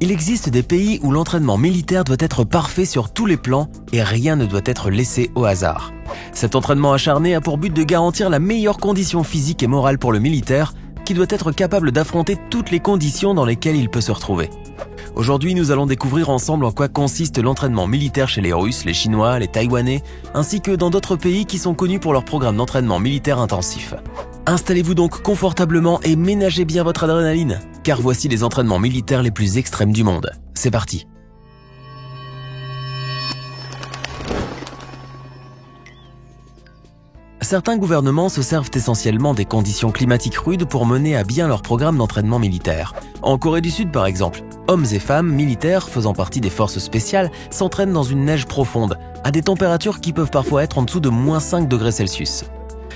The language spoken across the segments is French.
Il existe des pays où l'entraînement militaire doit être parfait sur tous les plans et rien ne doit être laissé au hasard. Cet entraînement acharné a pour but de garantir la meilleure condition physique et morale pour le militaire, qui doit être capable d'affronter toutes les conditions dans lesquelles il peut se retrouver. Aujourd'hui, nous allons découvrir ensemble en quoi consiste l'entraînement militaire chez les Russes, les Chinois, les Taïwanais, ainsi que dans d'autres pays qui sont connus pour leur programme d'entraînement militaire intensif. Installez-vous donc confortablement et ménagez bien votre adrénaline, car voici les entraînements militaires les plus extrêmes du monde. C'est parti! Certains gouvernements se servent essentiellement des conditions climatiques rudes pour mener à bien leur programme d'entraînement militaire. En Corée du Sud par exemple, hommes et femmes militaires faisant partie des forces spéciales s'entraînent dans une neige profonde, à des températures qui peuvent parfois être en dessous de -5 degrés Celsius.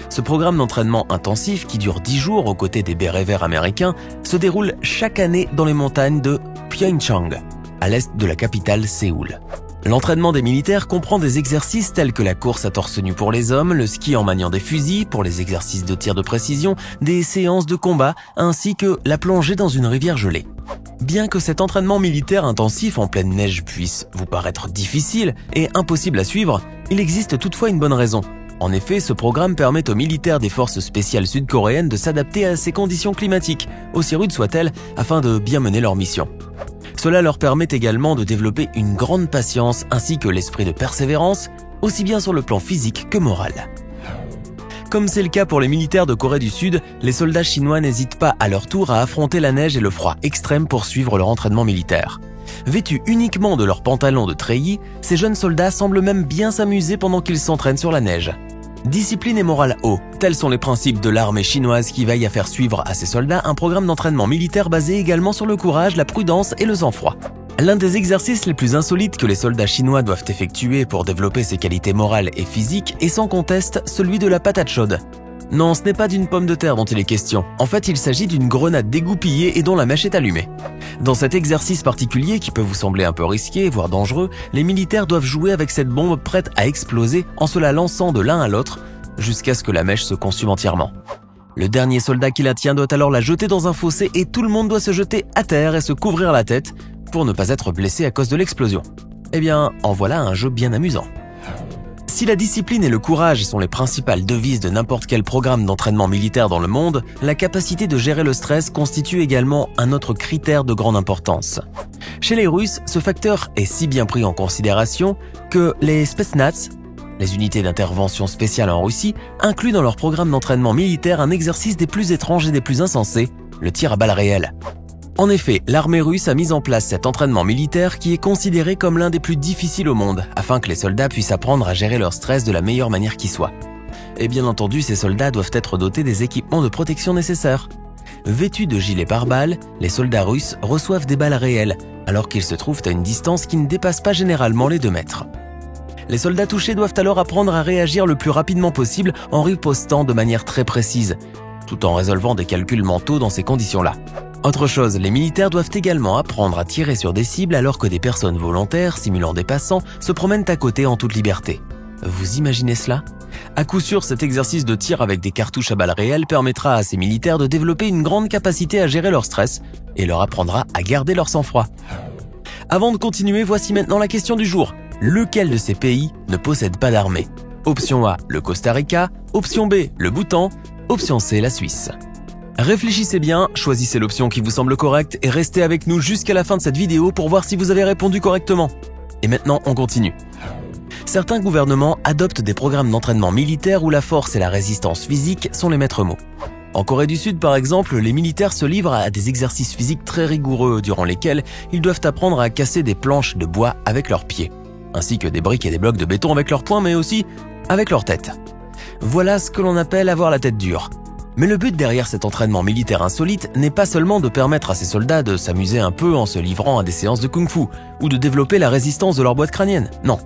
Ce programme d'entraînement intensif, qui dure 10 jours aux côtés des bérets verts américains, se déroule chaque année dans les montagnes de Pyeongchang, à l'est de la capitale Séoul. L'entraînement des militaires comprend des exercices tels que la course à torse nu pour les hommes, le ski en maniant des fusils pour les exercices de tir de précision, des séances de combat ainsi que la plongée dans une rivière gelée. Bien que cet entraînement militaire intensif en pleine neige puisse vous paraître difficile et impossible à suivre, il existe toutefois une bonne raison. En effet, ce programme permet aux militaires des forces spéciales sud-coréennes de s'adapter à ces conditions climatiques, aussi rudes soient-elles, afin de bien mener leur mission. Cela leur permet également de développer une grande patience ainsi que l'esprit de persévérance, aussi bien sur le plan physique que moral. Comme c'est le cas pour les militaires de Corée du Sud, les soldats chinois n'hésitent pas à leur tour à affronter la neige et le froid extrême pour suivre leur entraînement militaire. Vêtus uniquement de leurs pantalons de treillis, ces jeunes soldats semblent même bien s'amuser pendant qu'ils s'entraînent sur la neige. Discipline et morale haut, tels sont les principes de l'armée chinoise qui veille à faire suivre à ses soldats un programme d'entraînement militaire basé également sur le courage, la prudence et le sang-froid. L'un des exercices les plus insolites que les soldats chinois doivent effectuer pour développer ses qualités morales et physiques est sans conteste celui de la patate chaude. Non, ce n'est pas d'une pomme de terre dont il est question. En fait, il s'agit d'une grenade dégoupillée et dont la mèche est allumée. Dans cet exercice particulier qui peut vous sembler un peu risqué, voire dangereux, les militaires doivent jouer avec cette bombe prête à exploser en se la lançant de l'un à l'autre jusqu'à ce que la mèche se consume entièrement. Le dernier soldat qui la tient doit alors la jeter dans un fossé et tout le monde doit se jeter à terre et se couvrir la tête pour ne pas être blessé à cause de l'explosion. Eh bien, en voilà un jeu bien amusant. Si la discipline et le courage sont les principales devises de n'importe quel programme d'entraînement militaire dans le monde, la capacité de gérer le stress constitue également un autre critère de grande importance. Chez les Russes, ce facteur est si bien pris en considération que les Spetsnaz, les unités d'intervention spéciale en Russie, incluent dans leur programme d'entraînement militaire un exercice des plus étranges et des plus insensés, le tir à balles réelles. En effet, l'armée russe a mis en place cet entraînement militaire qui est considéré comme l'un des plus difficiles au monde, afin que les soldats puissent apprendre à gérer leur stress de la meilleure manière qui soit. Et bien entendu, ces soldats doivent être dotés des équipements de protection nécessaires. Vêtus de gilets pare-balles, les soldats russes reçoivent des balles réelles, alors qu'ils se trouvent à une distance qui ne dépasse pas généralement les 2 mètres. Les soldats touchés doivent alors apprendre à réagir le plus rapidement possible en ripostant de manière très précise, tout en résolvant des calculs mentaux dans ces conditions-là. Autre chose, les militaires doivent également apprendre à tirer sur des cibles alors que des personnes volontaires, simulant des passants, se promènent à côté en toute liberté. Vous imaginez cela ? À coup sûr, cet exercice de tir avec des cartouches à balles réelles permettra à ces militaires de développer une grande capacité à gérer leur stress et leur apprendra à garder leur sang-froid. Avant de continuer, voici maintenant la question du jour. Lequel de ces pays ne possède pas d'armée ? Option A, le Costa Rica. Option B, le Bhoutan. Option C, la Suisse. Réfléchissez bien, choisissez l'option qui vous semble correcte et restez avec nous jusqu'à la fin de cette vidéo pour voir si vous avez répondu correctement. Et maintenant, on continue. Certains gouvernements adoptent des programmes d'entraînement militaire où la force et la résistance physique sont les maîtres mots. En Corée du Sud, par exemple, les militaires se livrent à des exercices physiques très rigoureux durant lesquels ils doivent apprendre à casser des planches de bois avec leurs pieds, ainsi que des briques et des blocs de béton avec leurs poings, mais aussi avec leur tête. Voilà ce que l'on appelle avoir la tête dure. Mais le but derrière cet entraînement militaire insolite n'est pas seulement de permettre à ces soldats de s'amuser un peu en se livrant à des séances de kung-fu ou de développer la résistance de leur boîte crânienne. Non.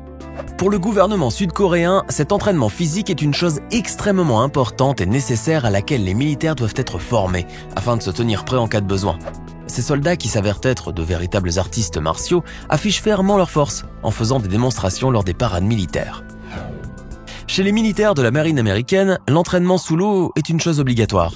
Pour le gouvernement sud-coréen, cet entraînement physique est une chose extrêmement importante et nécessaire à laquelle les militaires doivent être formés afin de se tenir prêts en cas de besoin. Ces soldats, qui s'avèrent être de véritables artistes martiaux, affichent fièrement leur force en faisant des démonstrations lors des parades militaires. Chez les militaires de la marine américaine, l'entraînement sous l'eau est une chose obligatoire.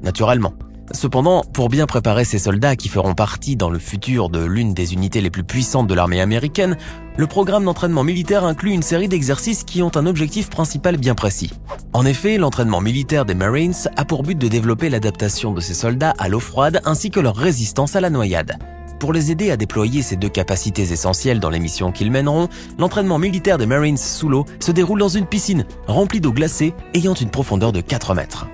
Naturellement, Cependant, pour bien préparer ces soldats qui feront partie dans le futur de l'une des unités les plus puissantes de l'armée américaine, le programme d'entraînement militaire inclut une série d'exercices qui ont un objectif principal bien précis. En effet, l'entraînement militaire des Marines a pour but de développer l'adaptation de ces soldats à l'eau froide ainsi que leur résistance à la noyade. Pour les aider à déployer ces deux capacités essentielles dans les missions qu'ils mèneront, l'entraînement militaire des Marines sous l'eau se déroule dans une piscine remplie d'eau glacée ayant une profondeur de 4 mètres.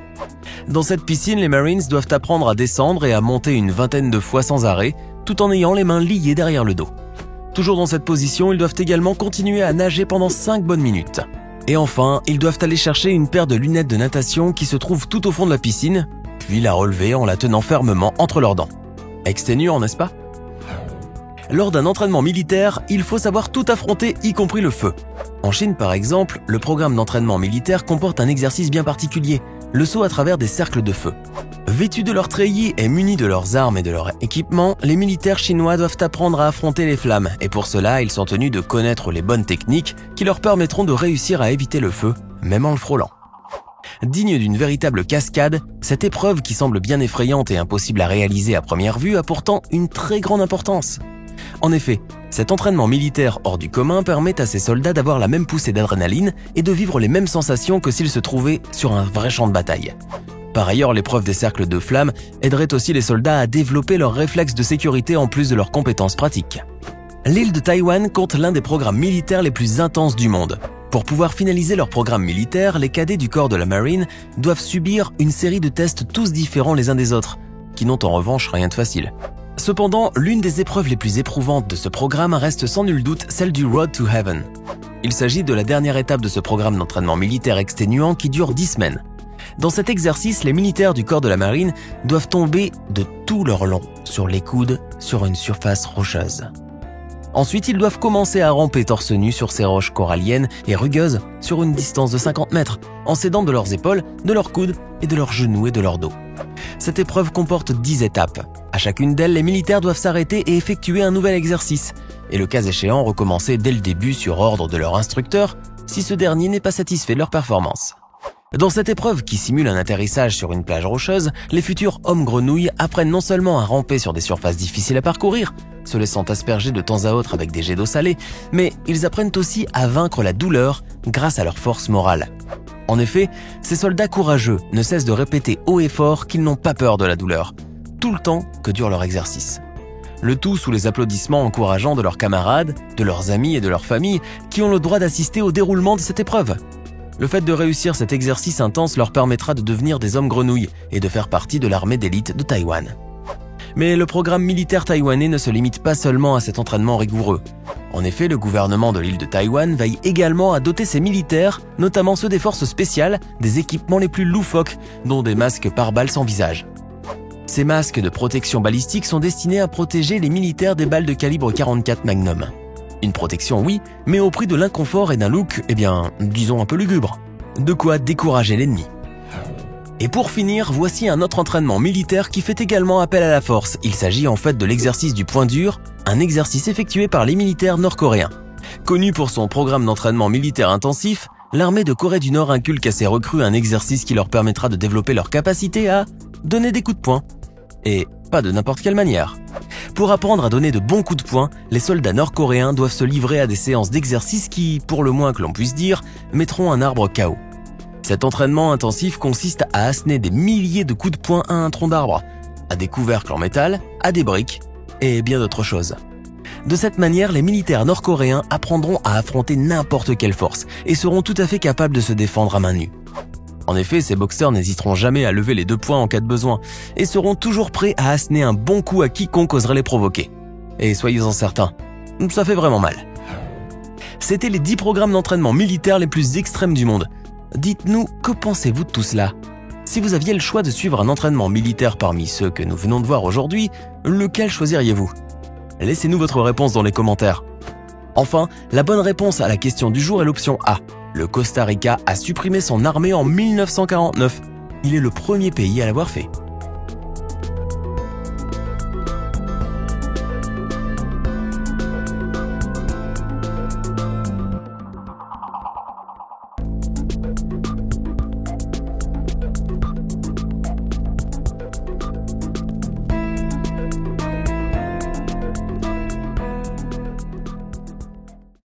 Dans cette piscine, les Marines doivent apprendre à descendre et à monter une vingtaine de fois sans arrêt, tout en ayant les mains liées derrière le dos. Toujours dans cette position, ils doivent également continuer à nager pendant 5 bonnes minutes. Et enfin, ils doivent aller chercher une paire de lunettes de natation qui se trouve tout au fond de la piscine, puis la relever en la tenant fermement entre leurs dents. Exténuant, n'est-ce pas ? Lors d'un entraînement militaire, il faut savoir tout affronter, y compris le feu. En Chine, par exemple, le programme d'entraînement militaire comporte un exercice bien particulier, le saut à travers des cercles de feu. Vêtus de leurs treillis et munis de leurs armes et de leur équipement, les militaires chinois doivent apprendre à affronter les flammes et pour cela, ils sont tenus de connaître les bonnes techniques qui leur permettront de réussir à éviter le feu, même en le frôlant. Digne d'une véritable cascade, cette épreuve qui semble bien effrayante et impossible à réaliser à première vue a pourtant une très grande importance. En effet, cet entraînement militaire hors du commun permet à ces soldats d'avoir la même poussée d'adrénaline et de vivre les mêmes sensations que s'ils se trouvaient sur un vrai champ de bataille. Par ailleurs, l'épreuve des cercles de flammes aiderait aussi les soldats à développer leurs réflexes de sécurité en plus de leurs compétences pratiques. L'île de Taïwan compte l'un des programmes militaires les plus intenses du monde. Pour pouvoir finaliser leur programme militaire, les cadets du corps de la Marine doivent subir une série de tests tous différents les uns des autres, qui n'ont en revanche rien de facile. Cependant, l'une des épreuves les plus éprouvantes de ce programme reste sans nul doute celle du Road to Heaven. Il s'agit de la dernière étape de ce programme d'entraînement militaire exténuant qui dure 10 semaines. Dans cet exercice, les militaires du corps de la marine doivent tomber de tout leur long sur les coudes sur une surface rocheuse. Ensuite, ils doivent commencer à ramper torse nu sur ces roches coralliennes et rugueuses sur une distance de 50 mètres, en s'aidant de leurs épaules, de leurs coudes et de leurs genoux et de leur dos. Cette épreuve comporte 10 étapes. À chacune d'elles, les militaires doivent s'arrêter et effectuer un nouvel exercice, et le cas échéant recommencer dès le début sur ordre de leur instructeur, si ce dernier n'est pas satisfait de leur performance. Dans cette épreuve qui simule un atterrissage sur une plage rocheuse, les futurs hommes grenouilles apprennent non seulement à ramper sur des surfaces difficiles à parcourir, se laissant asperger de temps à autre avec des jets d'eau salée, mais ils apprennent aussi à vaincre la douleur grâce à leur force morale. En effet, ces soldats courageux ne cessent de répéter haut et fort qu'ils n'ont pas peur de la douleur, tout le temps que dure leur exercice. Le tout sous les applaudissements encourageants de leurs camarades, de leurs amis et de leurs familles qui ont le droit d'assister au déroulement de cette épreuve. Le fait de réussir cet exercice intense leur permettra de devenir des hommes grenouilles et de faire partie de l'armée d'élite de Taïwan. Mais le programme militaire taïwanais ne se limite pas seulement à cet entraînement rigoureux. En effet, le gouvernement de l'île de Taïwan veille également à doter ses militaires, notamment ceux des forces spéciales, des équipements les plus loufoques, dont des masques pare-balles sans visage. Ces masques de protection balistique sont destinés à protéger les militaires des balles de calibre 44 Magnum. Une protection oui, mais au prix de l'inconfort et d'un look, disons un peu lugubre. De quoi décourager l'ennemi. Et pour finir, voici un autre entraînement militaire qui fait également appel à la force. Il s'agit en fait de l'exercice du point dur, un exercice effectué par les militaires nord-coréens. Connu pour son programme d'entraînement militaire intensif, l'armée de Corée du Nord inculque à ses recrues un exercice qui leur permettra de développer leur capacité à donner des coups de poing. Et pas de n'importe quelle manière. Pour apprendre à donner de bons coups de poing, les soldats nord-coréens doivent se livrer à des séances d'exercice qui, pour le moins que l'on puisse dire, mettront un arbre KO. Cet entraînement intensif consiste à asséner des milliers de coups de poing à un tronc d'arbre, à des couvercles en métal, à des briques et bien d'autres choses. De cette manière, les militaires nord-coréens apprendront à affronter n'importe quelle force et seront tout à fait capables de se défendre à main nue. En effet, ces boxeurs n'hésiteront jamais à lever les 2 poings en cas de besoin et seront toujours prêts à asséner un bon coup à quiconque oserait les provoquer. Et soyez-en certains, ça fait vraiment mal. C'était les 10 programmes d'entraînement militaires les plus extrêmes du monde. Dites-nous, que pensez-vous de tout cela ? Si vous aviez le choix de suivre un entraînement militaire parmi ceux que nous venons de voir aujourd'hui, lequel choisiriez-vous ? Laissez-nous votre réponse dans les commentaires. Enfin, la bonne réponse à la question du jour est l'option A. Le Costa Rica a supprimé son armée en 1949. Il est le premier pays à l'avoir fait.